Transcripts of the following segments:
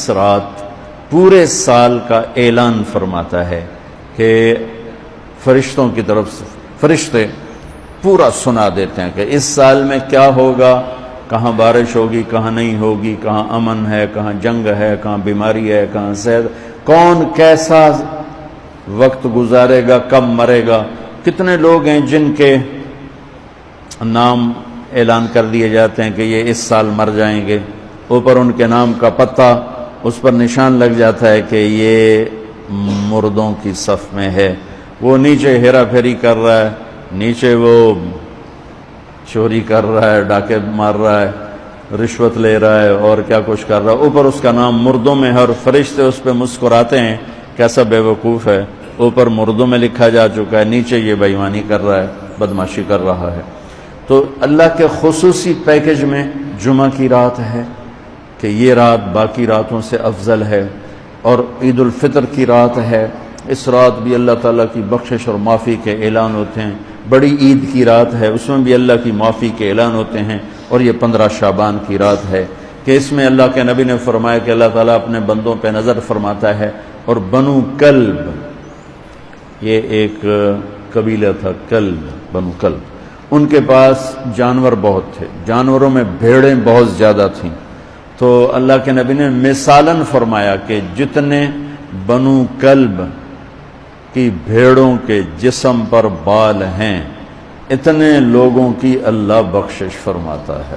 اس رات پورے سال کا اعلان فرماتا ہے کہ فرشتوں کی طرف سے فرشتے پورا سنا دیتے ہیں کہ اس سال میں کیا ہوگا، کہاں بارش ہوگی، کہاں نہیں ہوگی، کہاں امن ہے، کہاں جنگ ہے، کہاں بیماری ہے، کہاں صحت، کون کیسا وقت گزارے گا، کب مرے گا، کتنے لوگ ہیں جن کے نام اعلان کر دیے جاتے ہیں کہ یہ اس سال مر جائیں گے، اوپر ان کے نام کا پتہ اس پر نشان لگ جاتا ہے کہ یہ مردوں کی صف میں ہے، وہ نیچے ہیرا پھیری کر رہا ہے، نیچے وہ چوری کر رہا ہے، ڈاکے مار رہا ہے، رشوت لے رہا ہے اور کیا کچھ کر رہا ہے، اوپر اس کا نام مردوں میں ہے اور فرشتے اس پہ مسکراتے ہیں، کیسا بے وقوف ہے، اوپر مردوں میں لکھا جا چکا ہے، نیچے یہ بے ایمانی کر رہا ہے، بدماشی کر رہا ہے۔ تو اللہ کے خصوصی پیکج میں جمعہ کی رات ہے کہ یہ رات باقی راتوں سے افضل ہے، اور عید الفطر کی رات ہے، اس رات بھی اللہ تعالیٰ کی بخشش اور معافی کے اعلان ہوتے ہیں، بڑی عید کی رات ہے، اس میں بھی اللہ کی معافی کے اعلان ہوتے ہیں، اور یہ 15 شعبان کی رات ہے کہ اس میں اللہ کے نبی نے فرمایا کہ اللہ تعالیٰ اپنے بندوں پہ نظر فرماتا ہے، اور بنو کلب، یہ ایک قبیلہ تھا کلب، بنو کلب، ان کے پاس جانور بہت تھے، جانوروں میں بھیڑیں بہت زیادہ تھیں، تو اللہ کے نبی نے مثالاً فرمایا کہ جتنے بنو کلب کی بھیڑوں کے جسم پر بال ہیں اتنے لوگوں کی اللہ بخشش فرماتا ہے۔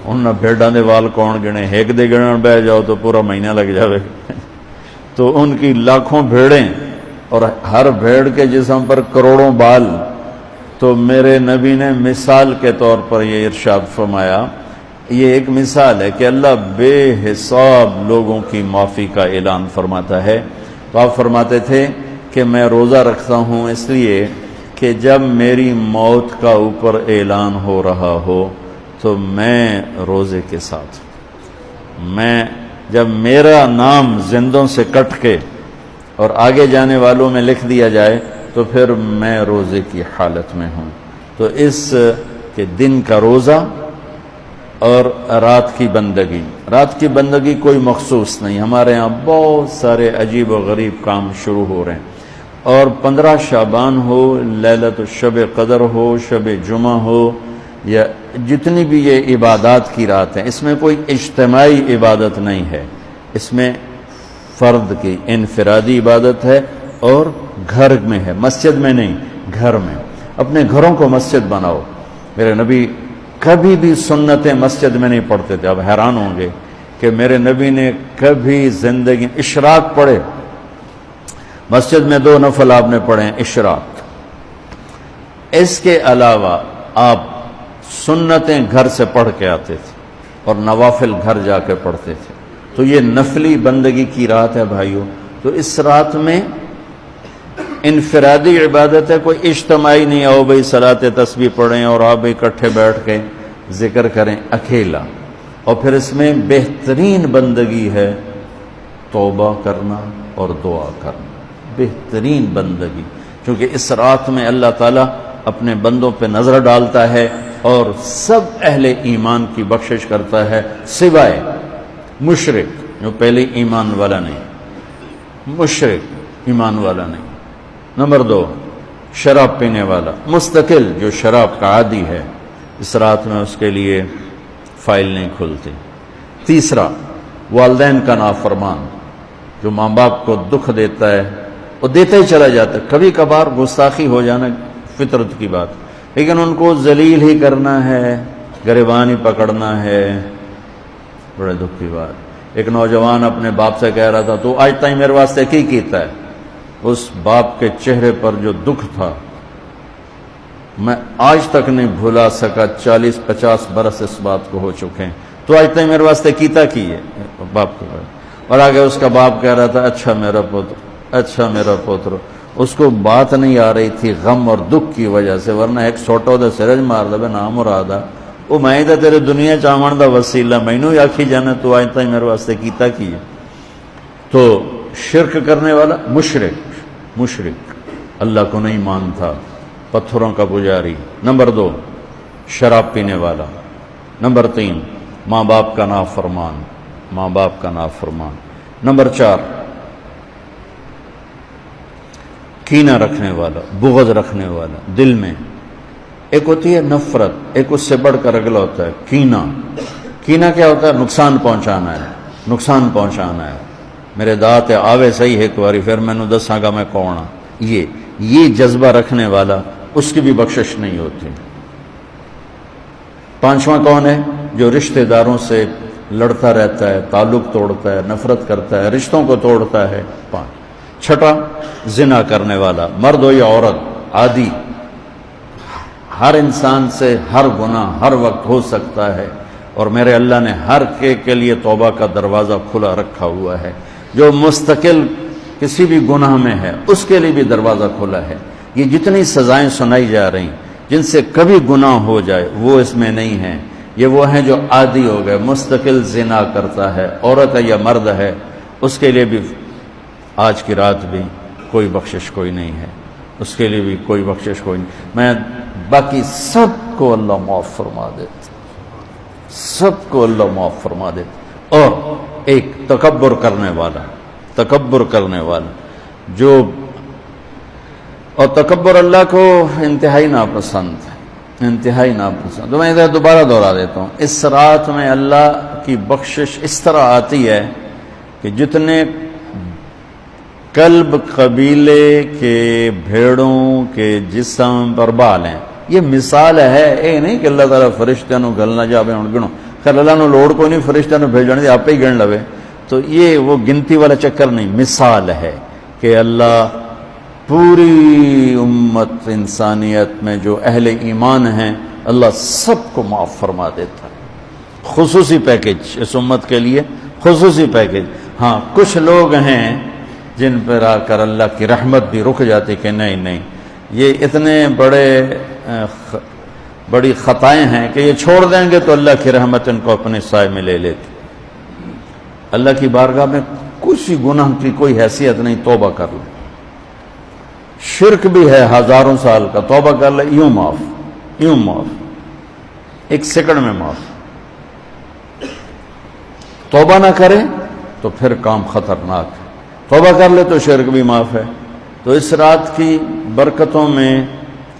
انہاں بھیڑاں دے وال کون گنے، ایک دے گنن بہ جاؤ تو پورا مہینہ لگ جاوے، تو ان کی لاکھوں بھیڑیں اور ہر بھیڑ کے جسم پر کروڑوں بال، تو میرے نبی نے مثال کے طور پر یہ ارشاد فرمایا، یہ ایک مثال ہے کہ اللہ بے حساب لوگوں کی معافی کا اعلان فرماتا ہے۔ تو آپ فرماتے تھے کہ میں روزہ رکھتا ہوں اس لیے کہ جب میری موت کا اوپر اعلان ہو رہا ہو تو میں روزے کے ساتھ، میں جب میرا نام زندوں سے کٹ کے اور آگے جانے والوں میں لکھ دیا جائے تو پھر میں روزے کی حالت میں ہوں۔ تو اس کے دن کا روزہ اور رات کی بندگی، رات کی بندگی کوئی مخصوص نہیں، ہمارے ہاں بہت سارے عجیب و غریب کام شروع ہو رہے ہیں، اور 15 شعبان ہو، لیلۃ شب قدر ہو، شب جمعہ ہو، یا جتنی بھی یہ عبادات کی رات ہیں، اس میں کوئی اجتماعی عبادت نہیں ہے، اس میں فرد کی انفرادی عبادت ہے اور گھر میں ہے، مسجد میں نہیں، گھر میں۔ اپنے گھروں کو مسجد بناؤ۔ میرے نبی کبھی بھی سنتیں مسجد میں نہیں پڑھتے تھے، اب حیران ہوں گے کہ میرے نبی نے کبھی زندگی اشراق پڑھے، مسجد میں 2 نفل آپ نے پڑھے ہیں اشراق، اس کے علاوہ آپ سنتیں گھر سے پڑھ کے آتے تھے اور نوافل گھر جا کے پڑھتے تھے۔ تو یہ نفلی بندگی کی رات ہے بھائیوں، تو اس رات میں انفرادی عبادت ہے، کوئی اجتماعی نہیں، آؤ بھائی صلاۃ تسبیح پڑھیں اور آپ اکٹھے بیٹھ کے ذکر کریں، اکیلا۔ اور پھر اس میں بہترین بندگی ہے توبہ کرنا اور دعا کرنا، بہترین بندگی، کیونکہ اس رات میں اللہ تعالیٰ اپنے بندوں پہ نظر ڈالتا ہے اور سب اہل ایمان کی بخشش کرتا ہے، سوائے مشرک جو پہلے ایمان والا نہیں، مشرک ایمان والا نہیں۔ نمبر 2 شراب پینے والا، مستقل جو شراب کا عادی ہے، اس رات میں اس کے لیے فائل نہیں کھلتی۔ تیسرا والدین کا نافرمان، جو ماں باپ کو دکھ دیتا ہے، وہ دیتا ہی چلا جاتا ہے، کبھی کبھار گستاخی ہو جانا فطرت کی بات، لیکن ان کو ذلیل ہی کرنا ہے، گریبان ہی پکڑنا ہے، بڑے دکھ کی بات۔ ایک نوجوان اپنے باپ سے کہہ رہا تھا تو آج تک میرے واسطے کی کیتا ہے، اس باپ کے چہرے پر جو دکھ تھا میں آج تک نہیں بھلا سکا، 40-50 برس اس بات کو ہو چکے ہیں، تو آج تک میرے واسطے کیتا کی ہے باپ کو۔ اور آگے اس کا باپ کہہ رہا تھا اچھا میرا پتر، اچھا میرا پتر، اس کو بات نہیں آ رہی تھی غم اور دکھ کی وجہ سے، ورنہ ایک سوٹو دے سرج مار دے نام مرادا، وہ میں تو تیرے دنیا چاون دا وسیلہ، مینوں ہی آکھی جانا تو آج تک میرے واسطے کیتا کی ہے۔ تو شرک کرنے والا مشرک اللہ کو نہیں مانتا، پتھروں کا پجاری۔ نمبر 2 شراب پینے والا۔ نمبر 3 ماں باپ کا نافرمان۔ ماں باپ کا نافرمان۔ نمبر 4، کینہ رکھنے والا، بغض رکھنے والا دل میں۔ ایک ہوتی ہے نفرت، ایک اس سے بڑھ کر اگلا ہوتا ہے کینہ۔ کینہ کیا ہوتا ہے؟ نقصان پہنچانا ہے، نقصان پہنچانا ہے۔ میرے دانت آوے صحیح ایک باری پھر مینوں دساں گا میں کون ہاں۔ یہ جذبہ رکھنے والا، اس کی بھی بخشش نہیں ہوتی۔ 5واں کون ہے؟ جو رشتہ داروں سے لڑتا رہتا ہے، تعلق توڑتا ہے، نفرت کرتا ہے، رشتوں کو توڑتا ہے۔ 5۔ 6، زنا کرنے والا، مرد ہو یا عورت، عادی۔ ہر انسان سے ہر گناہ ہر وقت ہو سکتا ہے، اور میرے اللہ نے ہر کے لیے توبہ کا دروازہ کھلا رکھا ہوا ہے۔ جو مستقل کسی بھی گناہ میں ہے اس کے لیے بھی دروازہ کھلا ہے۔ یہ جتنی سزائیں سنائی جا رہی جن سے کبھی گناہ ہو جائے وہ اس میں نہیں ہیں۔ یہ وہ ہیں جو عادی ہو گئے، مستقل زنا کرتا ہے، عورت ہے یا مرد ہے، اس کے لیے بھی آج کی رات بھی کوئی بخشش کوئی نہیں ہے، اس کے لیے بھی کوئی بخشش کوئی نہیں۔ میں باقی سب کو اللہ معاف فرما دیتا، سب کو اللہ معاف فرما دیتا۔ اور ایک تکبر کرنے والا، تکبر کرنے والا جو، اور تکبر اللہ کو انتہائی ناپسند ہے، انتہائی ناپسند۔ تو میں ادھر دوبارہ دہرا دیتا ہوں، اس رات میں اللہ کی بخشش اس طرح آتی ہے کہ جتنے کلب قبیلے کے بھیڑوں کے جسم پر بال ہیں، یہ مثال ہے، یہ نہیں کہ اللہ تعالیٰ فرشتوں نو گل نہ جاوے ہن گنو، خیر اللہ نو لوڑ کوئی نہیں فرشتوں نو بھیجنے دی، آپ ہی گن لوے۔ تو یہ وہ گنتی والا چکر نہیں، مثال ہے کہ اللہ پوری امت انسانیت میں جو اہل ایمان ہیں اللہ سب کو معاف فرما دیتا ہے۔ خصوصی پیکج اس امت کے لیے، خصوصی پیکج۔ ہاں کچھ لوگ ہیں جن پر آ کر اللہ کی رحمت بھی رک جاتی کہ نہیں یہ اتنے بڑی خطائیں ہیں کہ یہ چھوڑ دیں گے تو اللہ کی رحمت ان کو اپنے سائے میں لے لیتی۔ اللہ کی بارگاہ میں کسی گناہ کی کوئی حیثیت نہیں، توبہ کر لیں۔ شرک بھی ہے ہزاروں سال کا، توبہ کر لے یوں معاف، یوں معاف، ایک سیکنڈ میں معاف۔ توبہ نہ کرے تو پھر کام خطرناک ہے، توبہ کر لے تو شرک بھی معاف ہے۔ تو اس رات کی برکتوں میں،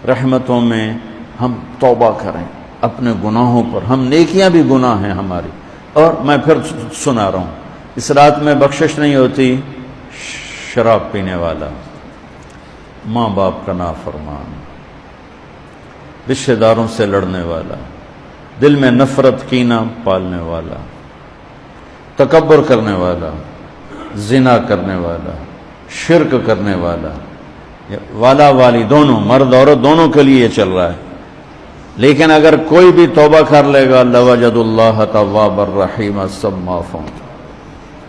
رحمتوں میں ہم توبہ کریں اپنے گناہوں پر، ہم نیکیاں بھی گناہ ہیں ہماری۔ اور میں پھر سنا رہا ہوں، اس رات میں بخشش نہیں ہوتی شراب پینے والا، ماں باپ کا نافرمان، رشتہ داروں سے لڑنے والا، دل میں نفرت کینہ پالنے والا، تکبر کرنے والا، زنا کرنے والا، شرک کرنے والا، والا والی دونوں، مرد عورت دونوں کے لیے یہ چل رہا ہے۔ لیکن اگر کوئی بھی توبہ کر لے گا لوجد اللہ تواب الرحیم، سب معاف ہوں۔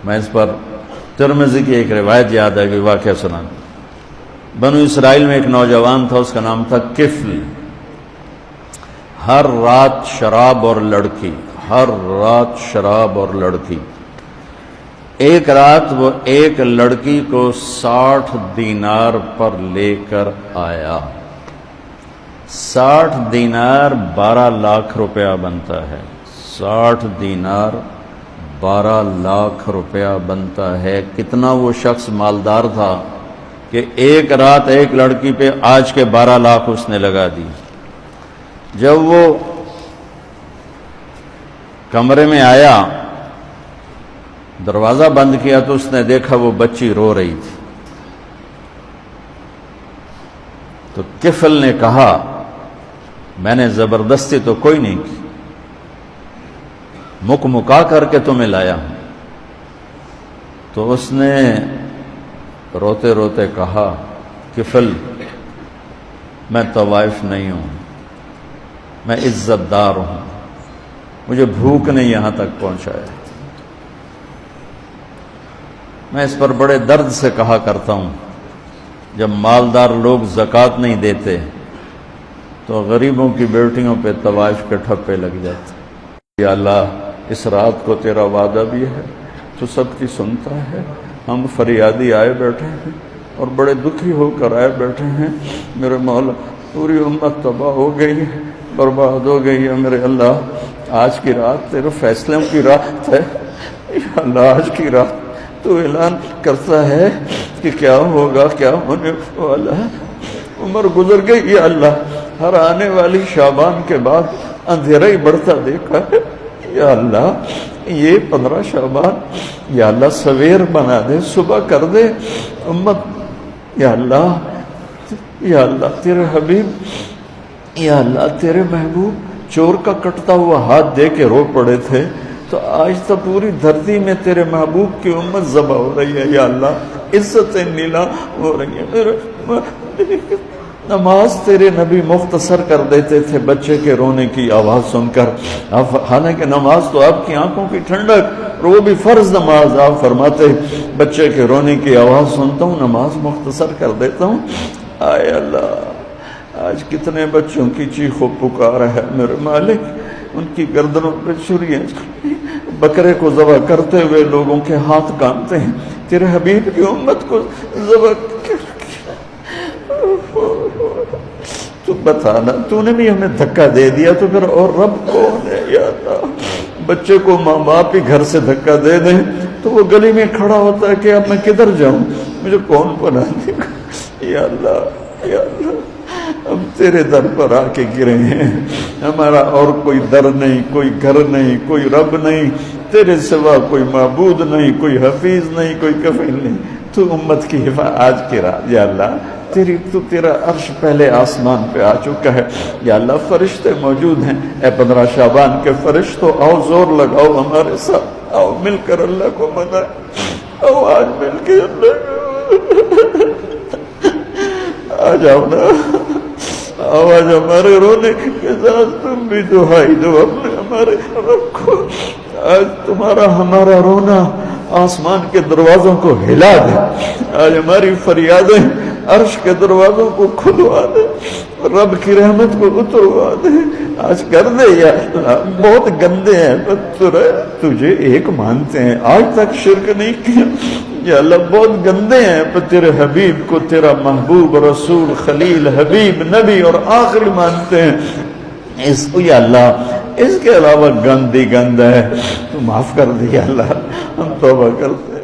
میں اس پر ترمذی کی ایک روایت یاد ہے کہ واقعہ سنا۔ بنو اسرائیل میں ایک نوجوان تھا، اس کا نام تھا کفل۔ ہر رات شراب اور لڑکی، ہر رات شراب اور لڑکی۔ ایک رات وہ ایک لڑکی کو 60 دینار پر لے کر آیا۔ 60 دینار 12 لاکھ روپیہ بنتا ہے، 60 دینار 12 لاکھ روپیہ بنتا ہے۔ کتنا وہ شخص مالدار تھا کہ ایک رات ایک لڑکی پہ آج کے 12 لاکھ اس نے لگا دی۔ جب وہ کمرے میں آیا، دروازہ بند کیا تو اس نے دیکھا وہ بچی رو رہی تھی۔ تو کفل نے کہا میں نے زبردستی تو کوئی نہیں کی، مکا کر کے تمہیں لایا ہوں۔ تو اس نے روتے روتے کہا کفل میں طوائف نہیں ہوں، میں عزت دار ہوں، مجھے بھوک نے یہاں تک پہنچایا۔ میں اس پر بڑے درد سے کہا کرتا ہوں، جب مالدار لوگ زکوٰۃ نہیں دیتے تو غریبوں کی بیٹیوں پہ طوائف کے ٹھپے لگ جاتے۔ یا اللہ اس رات کو تیرا وعدہ بھی ہے، تو سب کی سنتا ہے، ہم فریادی آئے بیٹھے ہیں اور بڑے دکھی ہو کر آئے بیٹھے ہیں۔ میرے مولا پوری امت تباہ ہو گئی ہے، برباد ہو گئی ہے۔ میرے اللہ آج کی رات تیرے فیصلوں کی رات ہے، یا اللہ آج کی رات تو اعلان کرتا ہے کہ کیا ہوگا، کیا ہونے والا ہے۔ عمر گزر گئی یا اللہ، ہر آنے والی شعبان کے بعد اندھیرا ہی بڑھتا دیکھا ہے۔ یا اللہ یہ 15 شعبان یا اللہ سویر بنا دے، صبح کر دے امت۔ یا اللہ تیرے حبیب، یا اللہ تیرے محبوب چور کا کٹتا ہوا ہاتھ دے کے رو پڑے تھے، تو آج تو پوری دھرتی میں تیرے محبوب کی امت ذبح ہو رہی ہے۔ یا اللہ عزتیں نیلام ہو رہی ہیں۔ نماز تیرے نبی مختصر کر دیتے تھے بچے کے رونے کی آواز سن کر، حالانکہ نماز تو آپ کی آنکھوں کی ٹھنڈک، اور وہ بھی فرض نماز، آپ فرماتے بچے کے رونے کی آواز سنتا ہوں نماز مختصر کر دیتا ہوں۔ آئے اللہ آج کتنے بچوں کی چیخ و پکار ہے میرے مالک، ان کی گردنوں پہ چھریاں، بکرے کو ذبح کرتے ہوئے لوگوں کے ہاتھ کانپتے ہیں، تیرے حبیب کی امت کو ذبح کر۔ تو بتانا، تو نے بھی ہمیں دھکا دے دیا تو پھر اور رب کون ہے؟ یا اللہ بچے کو ماں باپ ہی گھر سے دھکا دے دیں تو وہ گلی میں کھڑا ہوتا ہے کہ اب میں کدھر جاؤں، مجھے کون پناہ دے گا؟ یا اللہ ہم تیرے در پر آ کے گرے ہیں، ہمارا اور کوئی در نہیں، کوئی گھر نہیں، کوئی رب نہیں، تیرے سوا کوئی معبود نہیں، کوئی حفیظ نہیں، کوئی کفیل نہیں۔ تو امت کی حفاظت آج کی رات یا اللہ تیرا عرش پہلے آسمان پہ آ چکا ہے۔ یا اللہ فرشتے موجود ہیں، اے 15 شعبان کے فرشتوں آؤ زور لگاؤ ہمارے ساتھ، آؤ مل کر اللہ کو منائیں، آؤ آج مل کے اللہ آ جاؤ نا، آواز ہمارے رونے کے ساتھ تم بھی دعائی دو اپنے ہمارے رب کو۔ آج تمہارا ہمارا رونا آسمان کے دروازوں کو ہلا دے، آج ہماری فریادیں عرش کے دروازوں کو کھلوا دے، رب کی رحمت کو اتروا دے، آج کر دے یا اللہ۔ بہت گندے ہیں پتر، تجھے ایک مانتے ہیں، آج تک شرک نہیں کیا یا اللہ، بہت گندے ہیں پر تیرے حبیب کو تیرا محبوب رسول خلیل حبیب نبی اور آخری مانتے ہیں، اس کو یا اللہ اس کے علاوہ گند ہی گند ہے، تو معاف کر دے یا اللہ، ہم توبہ کرتے ہیں۔